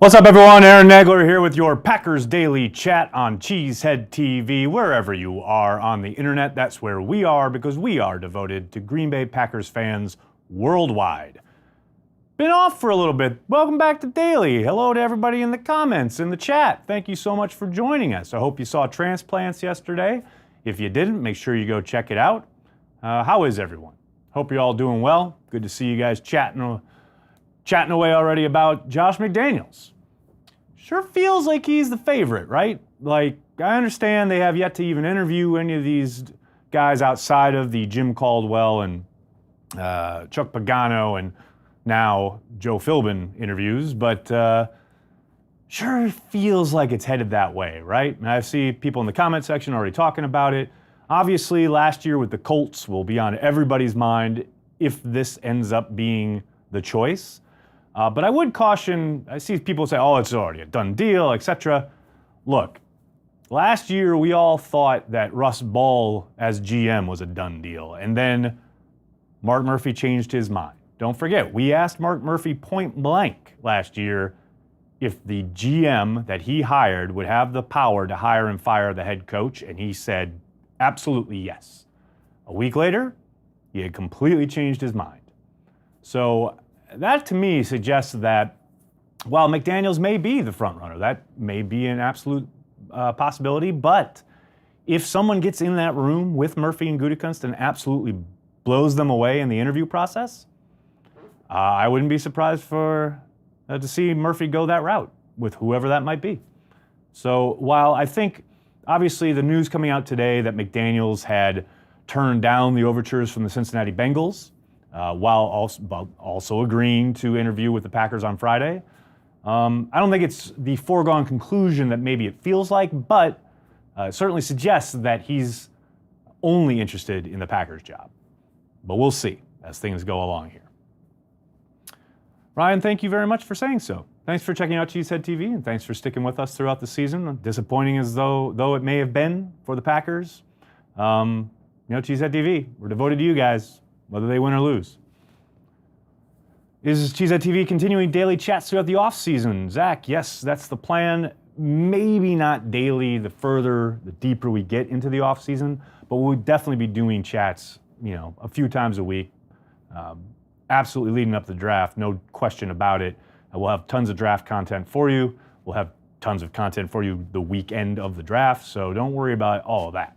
What's up, everyone? Aaron Nagler here with your Packers Daily Chat on Cheesehead TV. Wherever you are on the internet, that's where we are, because we are devoted to Green Bay Packers fans worldwide. Been off for a little bit. Welcome back to Daily. Hello to everybody in the comments, in the chat. Thank you so much for joining us. I hope you saw Transplants yesterday. If you didn't, make sure you go check it out. How is everyone? Hope you're all doing well. Good to see you guys chatting away already about Josh McDaniels. Sure feels like he's the favorite, right? Like, I understand they have yet to even interview any of these guys outside of the Jim Caldwell and Chuck Pagano and now Joe Philbin interviews, but sure feels like it's headed that way, right? And I see people in the comment section already talking about it. Obviously, last year with the Colts will be on everybody's mind if this ends up being the choice. But I would caution, I see people say, oh, it's already a done deal, etc. Look, last year we all thought that Russ Ball as GM was a done deal, and then Mark Murphy changed his mind. Don't forget, we asked Mark Murphy point blank last year if the GM that he hired would have the power to hire and fire the head coach, and he said absolutely yes. A week later, he had completely changed his mind. So that to me suggests that while McDaniels may be the front runner, that may be an absolute possibility, but if someone gets in that room with Murphy and Gutekunst and absolutely blows them away in the interview process, I wouldn't be surprised to see Murphy go that route with whoever that might be. So while I think obviously the news coming out today that McDaniels had turned down the overtures from the Cincinnati Bengals, while also agreeing to interview with the Packers on Friday. I don't think it's the foregone conclusion that maybe it feels like, but it certainly suggests that he's only interested in the Packers job. But we'll see as things go along here. Ryan, thank you very much for saying so. Thanks for checking out Cheesehead TV, and thanks for sticking with us throughout the season. Disappointing as though it may have been for the Packers. Cheesehead TV, we're devoted to you guys, whether they win or lose. Is Cheesehead TV continuing daily chats throughout the offseason? Zach, yes, that's the plan. Maybe not daily the deeper we get into the offseason, but we'll definitely be doing chats, a few times a week. Absolutely leading up to the draft, no question about it. We'll have tons of draft content for you. We'll have tons of content for you the weekend of the draft, so don't worry about all of that.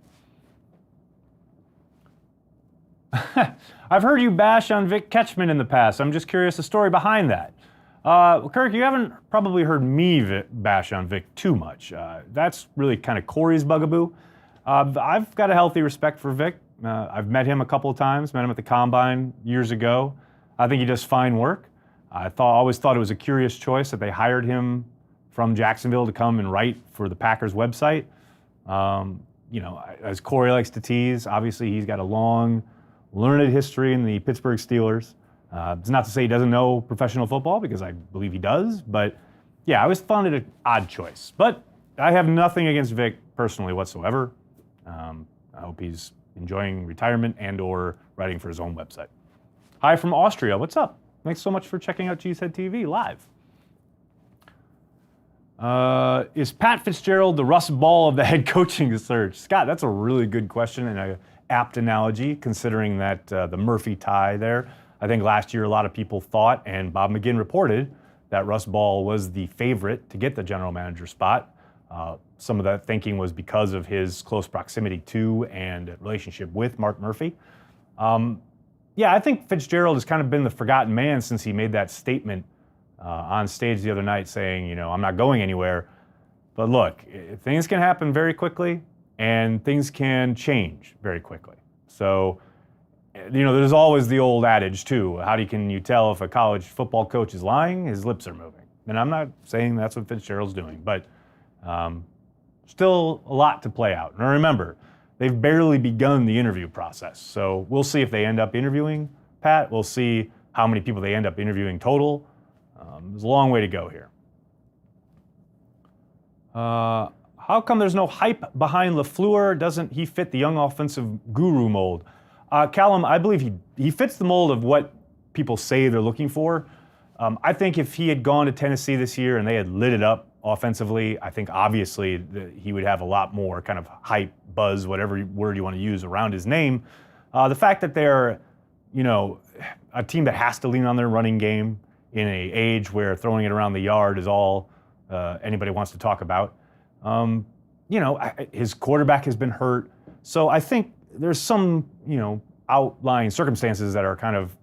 I've heard you bash on Vic Catchman in the past. I'm just curious the story behind that. Kirk, you haven't probably heard me bash on Vic too much. That's really kind of Corey's bugaboo. I've got a healthy respect for Vic. I've met him a couple of times, met him at the Combine years ago. I think he does fine work. I always thought it was a curious choice that they hired him from Jacksonville to come and write for the Packers website. As Corey likes to tease, obviously he's got a long, learned history in the Pittsburgh Steelers. It's not to say he doesn't know professional football, because I believe he does, but yeah, I always found it an odd choice. But I have nothing against Vic personally whatsoever. I hope he's enjoying retirement and or writing for his own website. Hi from Austria, what's up? Thanks so much for checking out Cheesehead TV live. Is Pat Fitzgerald the Russ Ball of the head coaching search? Scott, that's a really good question and an apt analogy, considering that the Murphy tie there. I think last year a lot of people thought, and Bob McGinn reported, that Russ Ball was the favorite to get the general manager spot. Some of that thinking was because of his close proximity to and relationship with Mark Murphy. I think Fitzgerald has kind of been the forgotten man since he made that statement on stage the other night saying, I'm not going anywhere. But look, things can happen very quickly and things can change very quickly. So, there's always the old adage too. Can you tell if a college football coach is lying? His lips are moving. And I'm not saying that's what Fitzgerald's doing, but still a lot to play out. And remember, they've barely begun the interview process. So we'll see if they end up interviewing Pat. We'll see how many people they end up interviewing total. There's a long way to go here. How come there's no hype behind LaFleur? Doesn't he fit the young offensive guru mold? Callum, I believe he fits the mold of what people say they're looking for. I think if he had gone to Tennessee this year and they had lit it up offensively, I think obviously he would have a lot more kind of hype, buzz, whatever word you want to use around his name. The fact that they're, a team that has to lean on their running game in an age where throwing it around the yard is all anybody wants to talk about. His quarterback has been hurt. So I think there's some, outlying circumstances that are kind of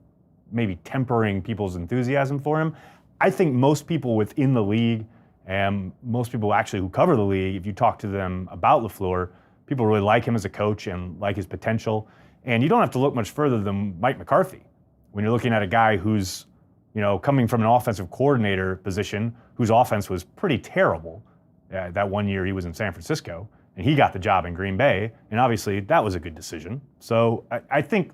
maybe tempering people's enthusiasm for him. I think most people within the league and most people actually who cover the league, if you talk to them about LaFleur, people really like him as a coach and like his potential. And you don't have to look much further than Mike McCarthy when you're looking at a guy who's, coming from an offensive coordinator position whose offense was pretty terrible. That one year he was in San Francisco, and he got the job in Green Bay, and obviously that was a good decision. So I think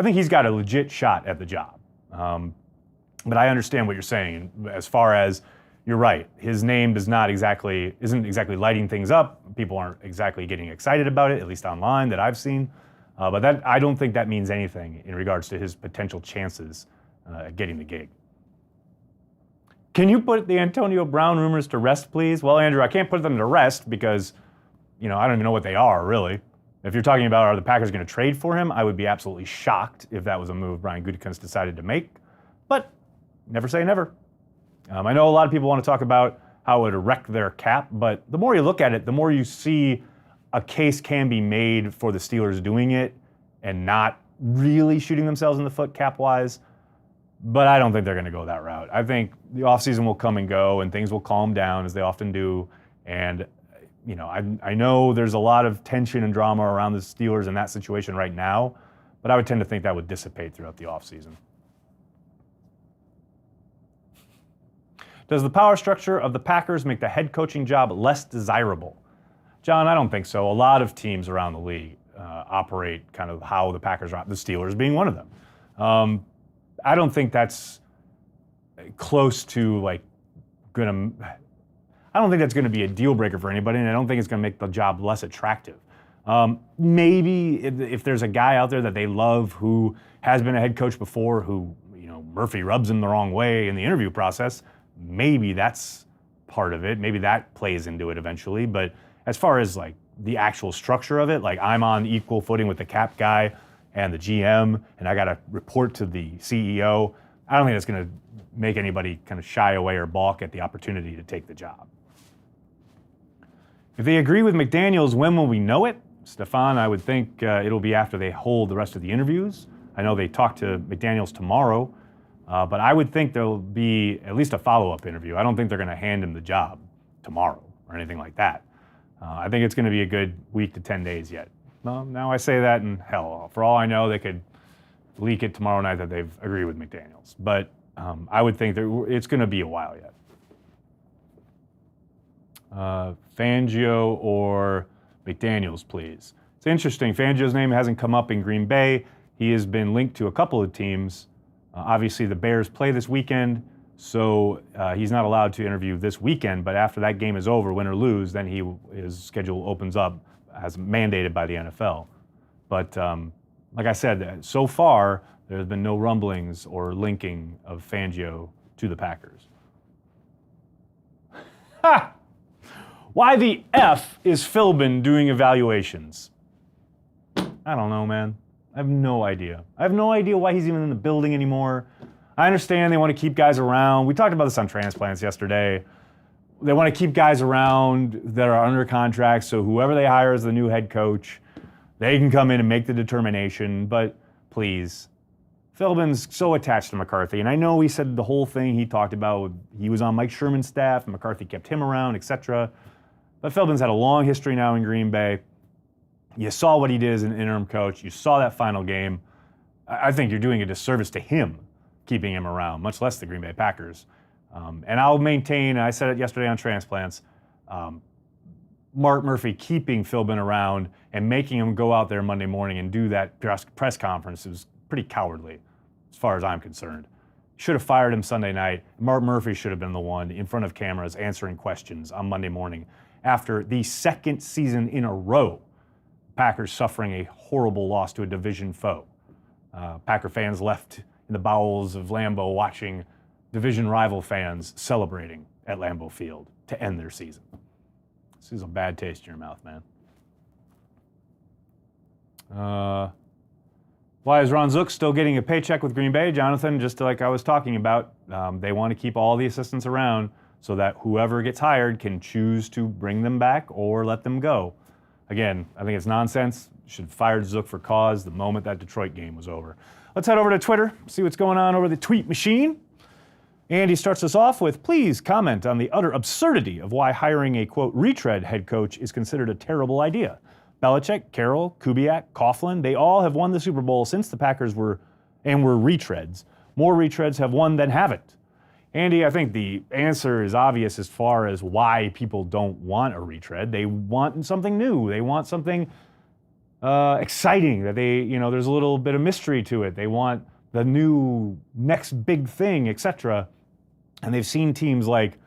he's got a legit shot at the job. But I understand what you're saying as far as you're right. His name isn't exactly lighting things up. People aren't exactly getting excited about it, at least online that I've seen. But I don't think that means anything in regards to his potential chances at getting the gig. Can you put the Antonio Brown rumors to rest, please? Well, Andrew, I can't put them to rest because, I don't even know what they are, really. If you're talking about are the Packers going to trade for him, I would be absolutely shocked if that was a move Brian Gutekunst decided to make. But never say never. I know a lot of people want to talk about how it would wreck their cap, but the more you look at it, the more you see a case can be made for the Steelers doing it and not really shooting themselves in the foot cap-wise. But I don't think they're going to go that route. I think the offseason will come and go and things will calm down as they often do. And, I know there's a lot of tension and drama around the Steelers in that situation right now, but I would tend to think that would dissipate throughout the offseason. Does the power structure of the Packers make the head coaching job less desirable? John, I don't think so. A lot of teams around the league operate kind of how the Packers are, the Steelers being one of them. I don't think that's close to I don't think that's going to be a deal breaker for anybody, and I don't think it's going to make the job less attractive. Maybe if there's a guy out there that they love who has been a head coach before, who Murphy rubs him the wrong way in the interview process, maybe that's part of it. Maybe that plays into it eventually. But as far as the actual structure of it, I'm on equal footing with the cap guy and the GM, and I got to report to the CEO. I don't think that's going to make anybody kind of shy away or balk at the opportunity to take the job. If they agree with McDaniels, when will we know it? Stefan, I would think it'll be after they hold the rest of the interviews. I know they talk to McDaniels tomorrow, but I would think there'll be at least a follow-up interview. I don't think they're going to hand him the job tomorrow or anything like that. I think it's going to be a good week to 10 days yet. Well, now I say that, and hell, for all I know, they could leak it tomorrow night that they've agreed with McDaniels. But I would think that it's going to be a while yet. Fangio or McDaniels, please. It's interesting. Fangio's name hasn't come up in Green Bay. He has been linked to a couple of teams. Obviously, the Bears play this weekend, so he's not allowed to interview this weekend. But after that game is over, win or lose, then his schedule opens up as mandated by the NFL. But like I said, so far, there's been no rumblings or linking of Fangio to the Packers. Ha! Why the F is Philbin doing evaluations? I don't know, man. I have no idea. I have no idea why he's even in the building anymore. I understand they want to keep guys around. We talked about this on transplants yesterday. They want to keep guys around that are under contract, so whoever they hire as the new head coach, they can come in and make the determination. But please, Philbin's so attached to McCarthy, and I know he said the whole thing he talked about, he was on Mike Sherman's staff, and McCarthy kept him around, etc. But Philbin's had a long history now in Green Bay. You saw what he did as an interim coach. You saw that final game. I think you're doing a disservice to him, keeping him around, much less the Green Bay Packers. And I'll maintain, I said it yesterday on Transplants, Mark Murphy keeping Philbin around and making him go out there Monday morning and do that press conference was pretty cowardly, as far as I'm concerned. Should have fired him Sunday night. Mark Murphy should have been the one in front of cameras answering questions on Monday morning after the second season in a row, Packers suffering a horrible loss to a division foe. Packer fans left in the bowels of Lambeau watching division rival fans celebrating at Lambeau Field to end their season. This is a bad taste in your mouth, man. Why is Ron Zook still getting a paycheck with Green Bay? Jonathan, just like I was talking about, they want to keep all the assistants around so that whoever gets hired can choose to bring them back or let them go. Again, I think it's nonsense. Should have fired Zook for cause the moment that Detroit game was over. Let's head over to Twitter, see what's going on over the tweet machine. Andy starts us off with, please comment on the utter absurdity of why hiring a, quote, retread head coach is considered a terrible idea. Belichick, Carroll, Kubiak, Coughlin, they all have won the Super Bowl since the Packers were retreads. More retreads have won than haven't. Andy, I think the answer is obvious as far as why people don't want a retread. They want something new. They want something exciting, that there's a little bit of mystery to it. They want the new next big thing, etc. And they've seen teams like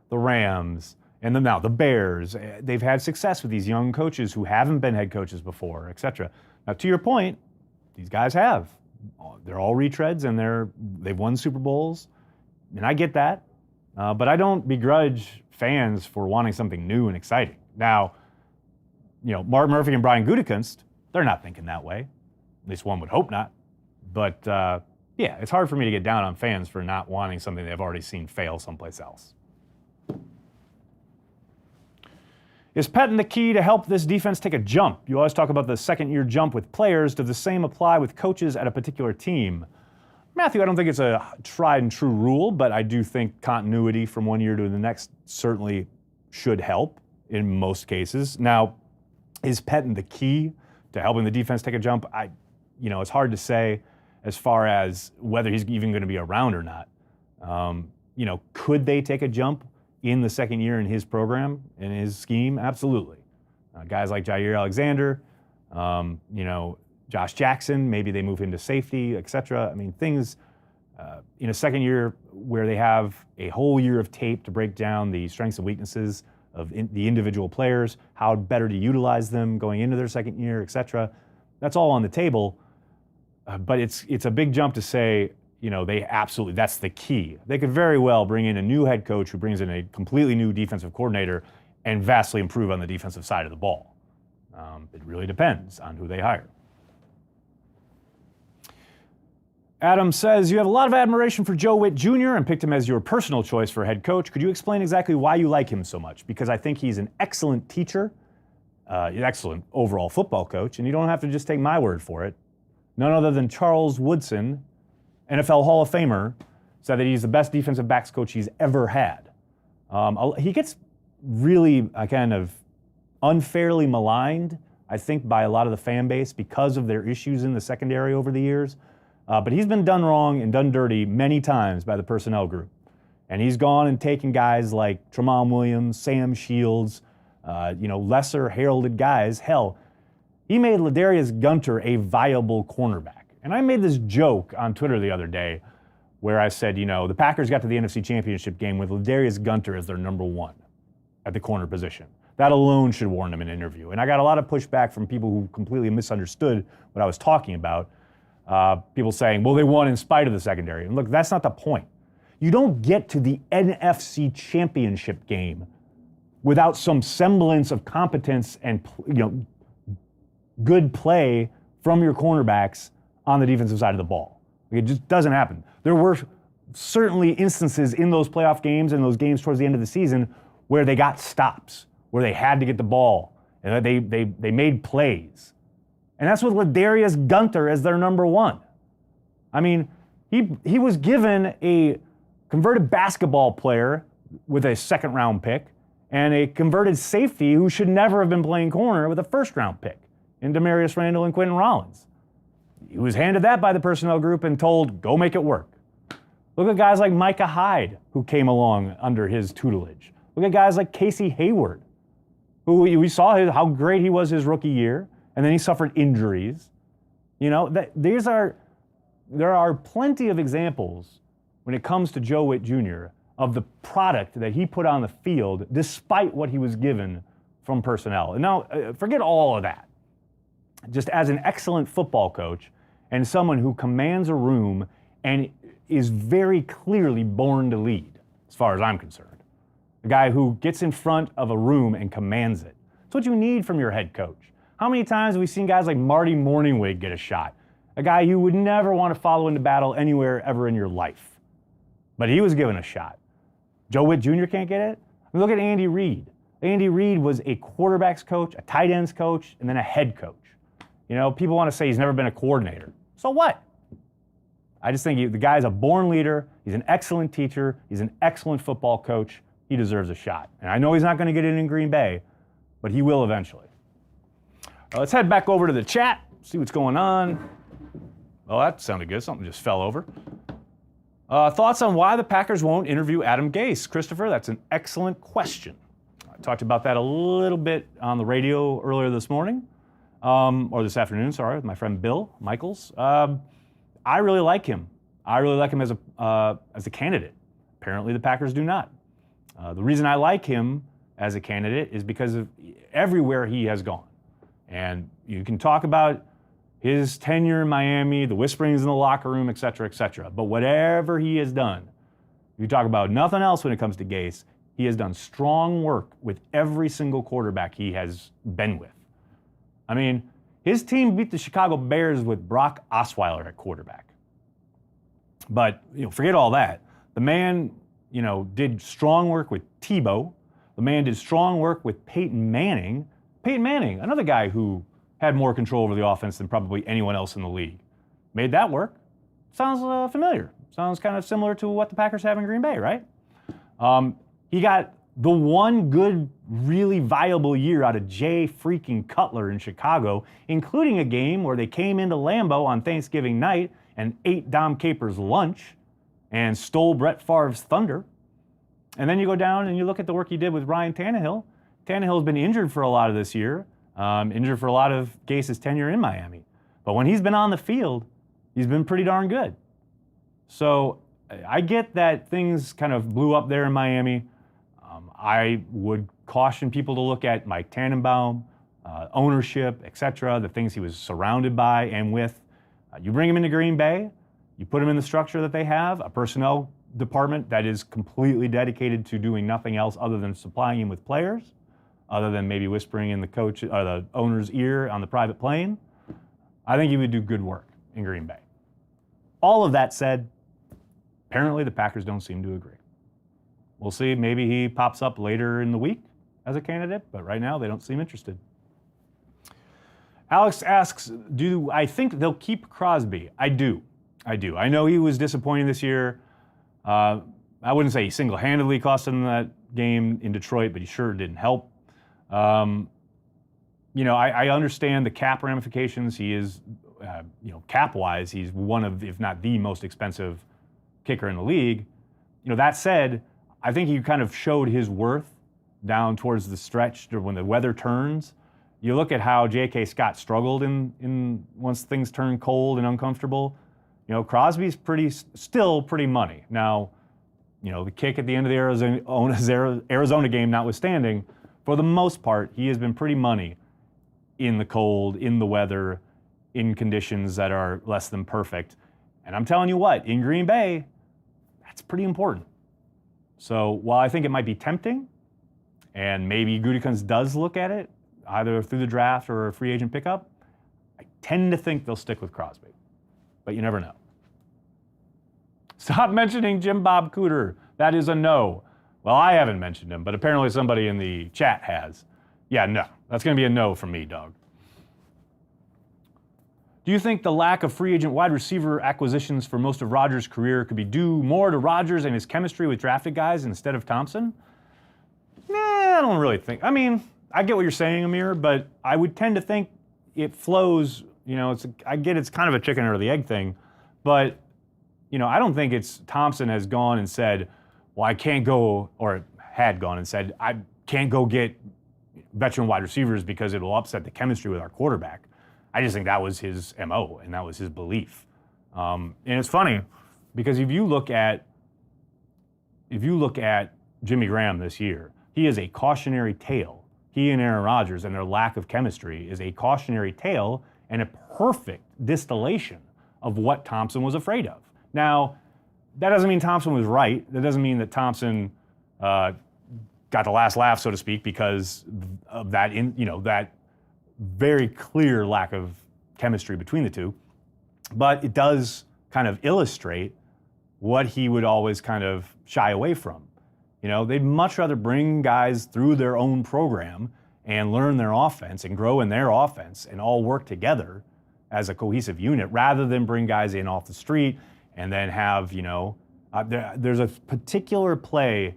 the Rams and now the Bears. They've had success with these young coaches who haven't been head coaches before, etc. Now, to your point, these guys have. They're all retreads and they've won Super Bowls, and I get that. But I don't begrudge fans for wanting something new and exciting. Now, Mark Murphy and Brian Gutekunst, they're not thinking that way. At least one would hope not. But yeah, it's hard for me to get down on fans for not wanting something they've already seen fail someplace else. Is Pettine the key to help this defense take a jump? You always talk about the second-year jump with players. Does the same apply with coaches at a particular team? Matthew, I don't think it's a tried-and-true rule, but I do think continuity from one year to the next certainly should help in most cases. Now, is Pettine the key to helping the defense take a jump? It's hard to say as far as whether he's even going to be around or not. Could they take a jump in the second year in his program, in his scheme? Absolutely. Guys like Jair Alexander, Josh Jackson, maybe they move into safety, etc. I mean, things in a second year where they have a whole year of tape to break down the strengths and weaknesses of the individual players, how better to utilize them going into their second year, etc. That's all on the table. But it's a big jump to say, that's the key. They could very well bring in a new head coach who brings in a completely new defensive coordinator and vastly improve on the defensive side of the ball. It really depends on who they hire. Adam says, you have a lot of admiration for Joe Witt Jr. and picked him as your personal choice for head coach. Could you explain exactly why you like him so much? Because I think he's an excellent teacher, an excellent overall football coach, and you don't have to just take my word for it. None other than Charles Woodson, NFL Hall of Famer, said that he's the best defensive backs coach he's ever had. He gets really kind of unfairly maligned, I think, by a lot of the fan base because of their issues in the secondary over the years. But he's been done wrong and done dirty many times by the personnel group. And he's gone and taken guys like Tramon Williams, Sam Shields, lesser heralded guys. Hell, he made Ladarius Gunter a viable cornerback. And I made this joke on Twitter the other day where I said, the Packers got to the NFC Championship game with Ladarius Gunter as their number one at the corner position. That alone should warrant him an interview. And I got a lot of pushback from people who completely misunderstood what I was talking about. People saying, well, they won in spite of the secondary. And look, that's not the point. You don't get to the NFC Championship game without some semblance of competence and good play from your cornerbacks on the defensive side of the ball. It just doesn't happen. There were certainly instances in those playoff games and those games towards the end of the season where they got stops, where they had to get the ball, and they made plays. And that's with Ladarius Gunter as their number one. I mean, he was given a converted basketball player with a second-round pick and a converted safety who should never have been playing corner with a first-round pick in Demarius Randall and Quentin Rollins. He was handed that by the personnel group and told, go make it work. Look at guys like Micah Hyde, who came along under his tutelage. Look at guys like Casey Hayward, who we saw how great he was his rookie year, and then he suffered injuries. There are plenty of examples when it comes to Joe Witt Jr. of the product that he put on the field despite what he was given from personnel. And now, forget all of that. Just as an excellent football coach and someone who commands a room and is very clearly born to lead, as far as I'm concerned. A guy who gets in front of a room and commands it. That's what you need from your head coach. How many times have we seen guys like Marty Morningwig get a shot? A guy you would never want to follow into battle anywhere ever in your life. But he was given a shot. Joe Witt Jr. can't get it? I mean, look at Andy Reid. Andy Reid was a quarterback's coach, a tight ends coach, and then a head coach. You know, people want to say he's never been a coordinator. So what? I just think the guy's a born leader. He's an excellent teacher. He's an excellent football coach. He deserves a shot. And I know he's not going to get it in Green Bay, but he will eventually. Let's head back over to the chat, see what's going on. Oh, that sounded good. Something just fell over. Thoughts on why the Packers won't interview Adam Gase? Christopher, that's an excellent question. I talked about that a little bit on the radio earlier this morning, or this afternoon, sorry, with my friend Bill Michaels. I really like him. I really like him as a candidate. Apparently the Packers do not. The reason I like him as a candidate is because of everywhere he has gone. And you can talk about his tenure in Miami, the whisperings in the locker room, et cetera, et cetera. But whatever he has done, you talk about nothing else when it comes to Gase, he has done strong work with every single quarterback he has been with. I mean, his team beat the Chicago Bears with Brock Osweiler at quarterback. But, forget all that. The man, did strong work with Tebow. The man did strong work with Peyton Manning. Peyton Manning, another guy who had more control over the offense than probably anyone else in the league. Made that work. Sounds familiar. Sounds kind of similar to what the Packers have in Green Bay, right? He got the one good, really viable year out of Jay freaking Cutler in Chicago, including a game where they came into Lambeau on Thanksgiving night and ate Dom Capers' lunch and stole Brett Favre's thunder. And then you go down and you look at the work he did with Ryan Tannehill. Tannehill's been injured for a lot of this year, injured for a lot of Gase's tenure in Miami. But when he's been on the field, he's been pretty darn good. So I get that things kind of blew up there in Miami. I would caution people to look at Mike Tannenbaum, ownership, et cetera, the things he was surrounded by and with. You bring him into Green Bay, you put him in the structure that they have, a personnel department that is completely dedicated to doing nothing else other than supplying him with players, other than maybe whispering in the coach or the owner's ear on the private plane. I think he would do good work in Green Bay. All of that said, apparently the Packers don't seem to agree. We'll see. Maybe he pops up later in the week as a candidate, but right now they don't seem interested. Alex asks, do I think they'll keep Crosby? I do. I know he was disappointing this year. I wouldn't say he single-handedly cost them that game in Detroit, but he sure didn't help. I understand the cap ramifications. He is, cap-wise, he's one of, if not the most expensive kicker in the league. That said, I think he kind of showed his worth down towards the stretch when the weather turns. You look at how J.K. Scott struggled in once things turned cold and uncomfortable. Crosby's still pretty money. Now, the kick at the end of the Arizona game notwithstanding, for the most part, he has been pretty money in the cold, in the weather, in conditions that are less than perfect. And I'm telling you what, in Green Bay, that's pretty important. So while I think it might be tempting, and maybe Gutekunst does look at it, either through the draft or a free agent pickup, I tend to think they'll stick with Crosby. But you never know. Stop mentioning Jim Bob Cooter. That is a no. Well, I haven't mentioned him, but apparently somebody in the chat has. Yeah, no. That's going to be a no from me, dog. Do you think the lack of free agent wide receiver acquisitions for most of Rodgers' career could be due more to Rodgers and his chemistry with drafted guys instead of Thompson? I don't really think. I mean, I get what you're saying, Amir, but I would tend to think it flows, I get it's kind of a chicken or the egg thing, but, I don't think it's Thompson has gone and said, well, I can't go, or had gone and said, I can't go get veteran wide receivers because it will upset the chemistry with our quarterback. I just think that was his MO and that was his belief. And it's funny because if you look at Jimmy Graham this year, he is a cautionary tale. He and Aaron Rodgers and their lack of chemistry is a cautionary tale and a perfect distillation of what Thompson was afraid of. Now, that doesn't mean Thompson was right. That doesn't mean that Thompson got the last laugh, so to speak, because of that that very clear lack of chemistry between the two. But it does kind of illustrate what he would always kind of shy away from. They'd much rather bring guys through their own program and learn their offense and grow in their offense and all work together as a cohesive unit rather than bring guys in off the street and then have, there's a particular play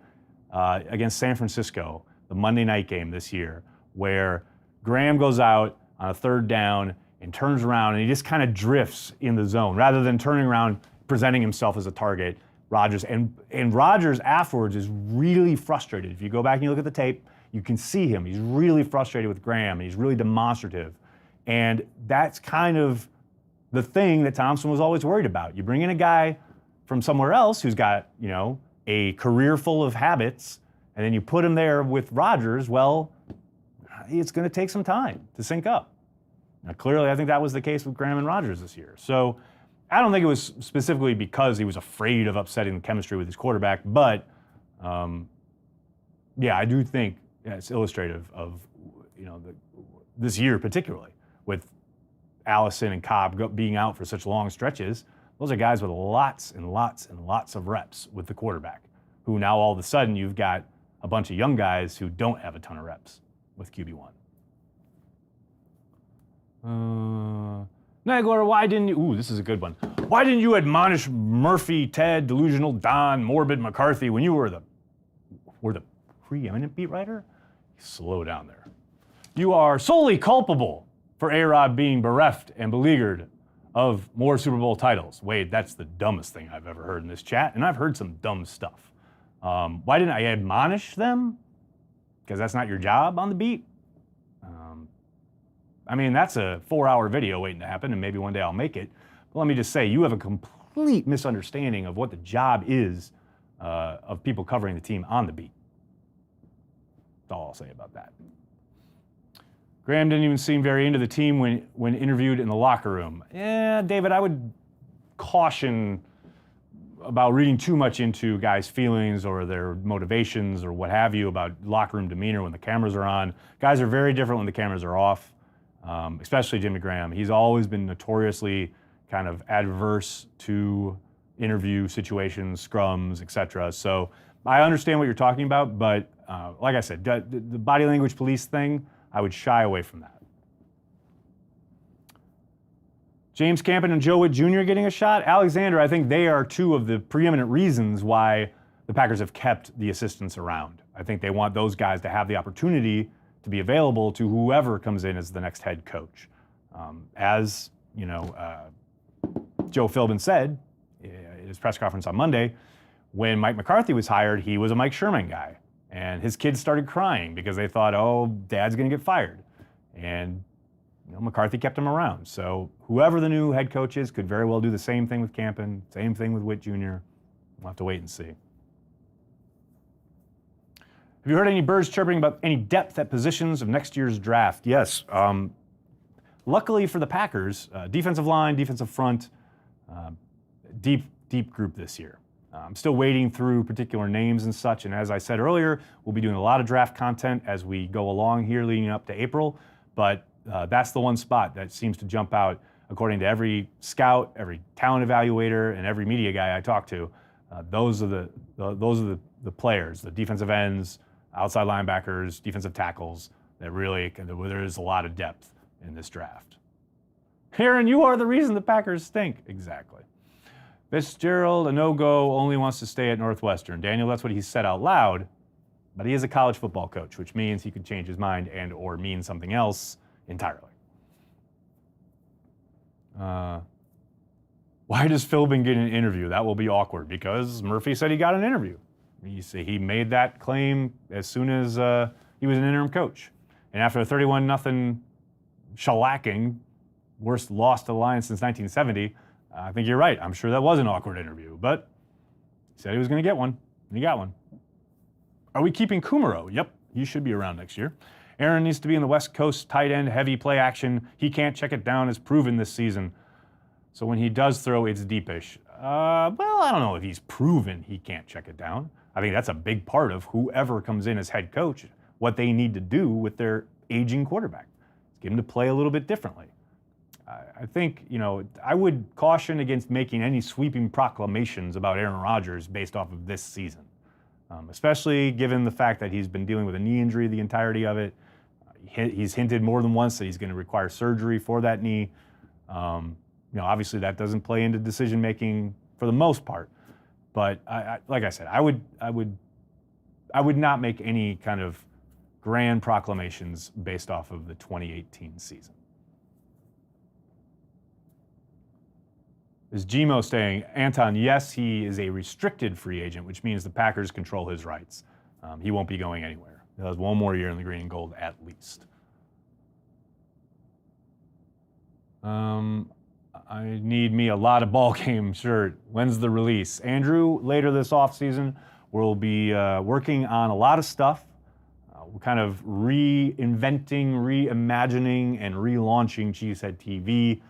against San Francisco, the Monday night game this year, where Graham goes out on a third down and turns around and he just kind of drifts in the zone rather than turning around, presenting himself as a target. Rodgers afterwards is really frustrated. If you go back and you look at the tape, you can see him. He's really frustrated with Graham and he's really demonstrative. And that's kind of the thing that Thompson was always worried about. You bring in a guy from somewhere else who's got, a career full of habits, and then you put him there with Rodgers, well, it's going to take some time to sync up. Now, clearly, I think that was the case with Graham and Rodgers this year. So I don't think it was specifically because he was afraid of upsetting the chemistry with his quarterback, but I do think it's illustrative of, this year particularly, with Allison and Cobb being out for such long stretches. Those are guys with lots and lots and lots of reps with the quarterback, who now all of a sudden you've got a bunch of young guys who don't have a ton of reps with QB1. Nagler, why didn't you, this is a good one. Why didn't you admonish Murphy, Ted, Delusional Don, Morbid McCarthy when you were the preeminent beat writer? Slow down there. You are solely culpable for A-Rod being bereft and beleaguered of more Super Bowl titles. Wade, that's the dumbest thing I've ever heard in this chat, and I've heard some dumb stuff. Why didn't I admonish them? Because that's not your job on the beat. That's a 4-hour video waiting to happen, and maybe one day I'll make it. But let me just say, you have a complete misunderstanding of what the job is of people covering the team on the beat. That's all I'll say about that. Graham didn't even seem very into the team when interviewed in the locker room. Yeah, David, I would caution about reading too much into guys' feelings or their motivations or what have you about locker room demeanor when the cameras are on. Guys are very different when the cameras are off, especially Jimmy Graham. He's always been notoriously kind of adverse to interview situations, scrums, etc. So I understand what you're talking about, but like I said, the body language police thing, I would shy away from that. James Campen and Joe Witt Jr. getting a shot. Alexander, I think they are two of the preeminent reasons why the Packers have kept the assistants around. I think they want those guys to have the opportunity to be available to whoever comes in as the next head coach. As Joe Philbin said in his press conference on Monday, when Mike McCarthy was hired, he was a Mike Sherman guy. And his kids started crying because they thought, oh, Dad's going to get fired. And McCarthy kept him around. So whoever the new head coach is could very well do the same thing with Campen, same thing with Witt Jr. We'll have to wait and see. Have you heard any birds chirping about any depth at positions of next year's draft? Yes. Luckily for the Packers, defensive line, defensive front, deep group this year. I'm still wading through particular names and such, and as I said earlier, we'll be doing a lot of draft content as we go along here leading up to April, but that's the one spot that seems to jump out according to every scout, every talent evaluator, and every media guy I talk to. Those are the players, the defensive ends, outside linebackers, defensive tackles, that really, there is a lot of depth in this draft. Aaron, you are the reason the Packers stink. Exactly. Fitzgerald, a no-go, only wants to stay at Northwestern. Daniel, that's what he said out loud, but he is a college football coach, which means he could change his mind and or mean something else entirely. Why does Philbin get an interview? That will be awkward because Murphy said he got an interview. He made that claim as soon as he was an interim coach. And after a 31-0 shellacking, worst loss to the Lions since 1970, I think you're right. I'm sure that was an awkward interview, but he said he was going to get one, and he got one. Are we keeping Kumaro? Yep, he should be around next year. Aaron needs to be in the West Coast tight end, heavy play action. He can't check it down as proven this season. So when he does throw, it's deepish. Well, I don't know if he's proven he can't check it down. I think that's a big part of whoever comes in as head coach, what they need to do with their aging quarterback. Get him to play a little bit differently. I think, I would caution against making any sweeping proclamations about Aaron Rodgers based off of this season, especially given the fact that he's been dealing with a knee injury the entirety of it. He's hinted more than once that he's going to require surgery for that knee. Obviously that doesn't play into decision making for the most part. But like I said, I would not make any kind of grand proclamations based off of the 2018 season. Is Gmo saying, Anton, yes, he is a restricted free agent, which means the Packers control his rights. He won't be going anywhere. He has one more year in the green and gold at least. I need me a lot of ball game shirt. When's the release? Andrew, later this offseason, we'll be working on a lot of stuff. We're kind of reinventing, reimagining, and relaunching Cheesehead TV.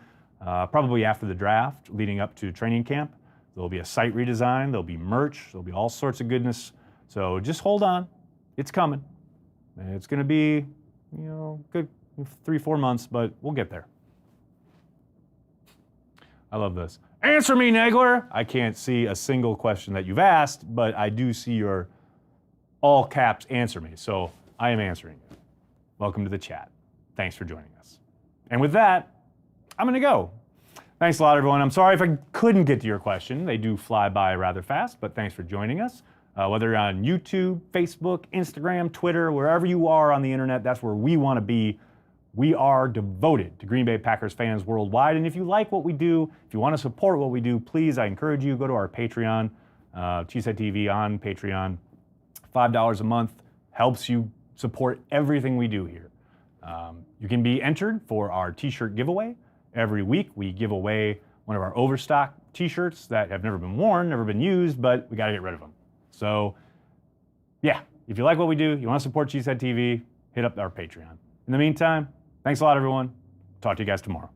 Probably after the draft, leading up to training camp. There'll be a site redesign, there'll be merch, there'll be all sorts of goodness. So just hold on, it's coming. It's gonna be, good 3-4 months, but we'll get there. I love this. Answer me, Nagler! I can't see a single question that you've asked, but I do see your all caps answer me, so I am answering you. Welcome to the chat. Thanks for joining us. And with that, I'm going to go. Thanks a lot, everyone. I'm sorry if I couldn't get to your question. They do fly by rather fast, but thanks for joining us. Whether you're on YouTube, Facebook, Instagram, Twitter, wherever you are on the internet, that's where we want to be. We are devoted to Green Bay Packers fans worldwide. And if you like what we do, if you want to support what we do, please, I encourage you, go to our Patreon, Cheesehead TV on Patreon. $5 a month helps you support everything we do here. You can be entered for our t-shirt giveaway. Every week, we give away one of our overstock t-shirts that have never been worn, never been used, but we got to get rid of them. So, yeah, if you like what we do, you want to support Cheesehead TV, hit up our Patreon. In the meantime, thanks a lot, everyone. Talk to you guys tomorrow.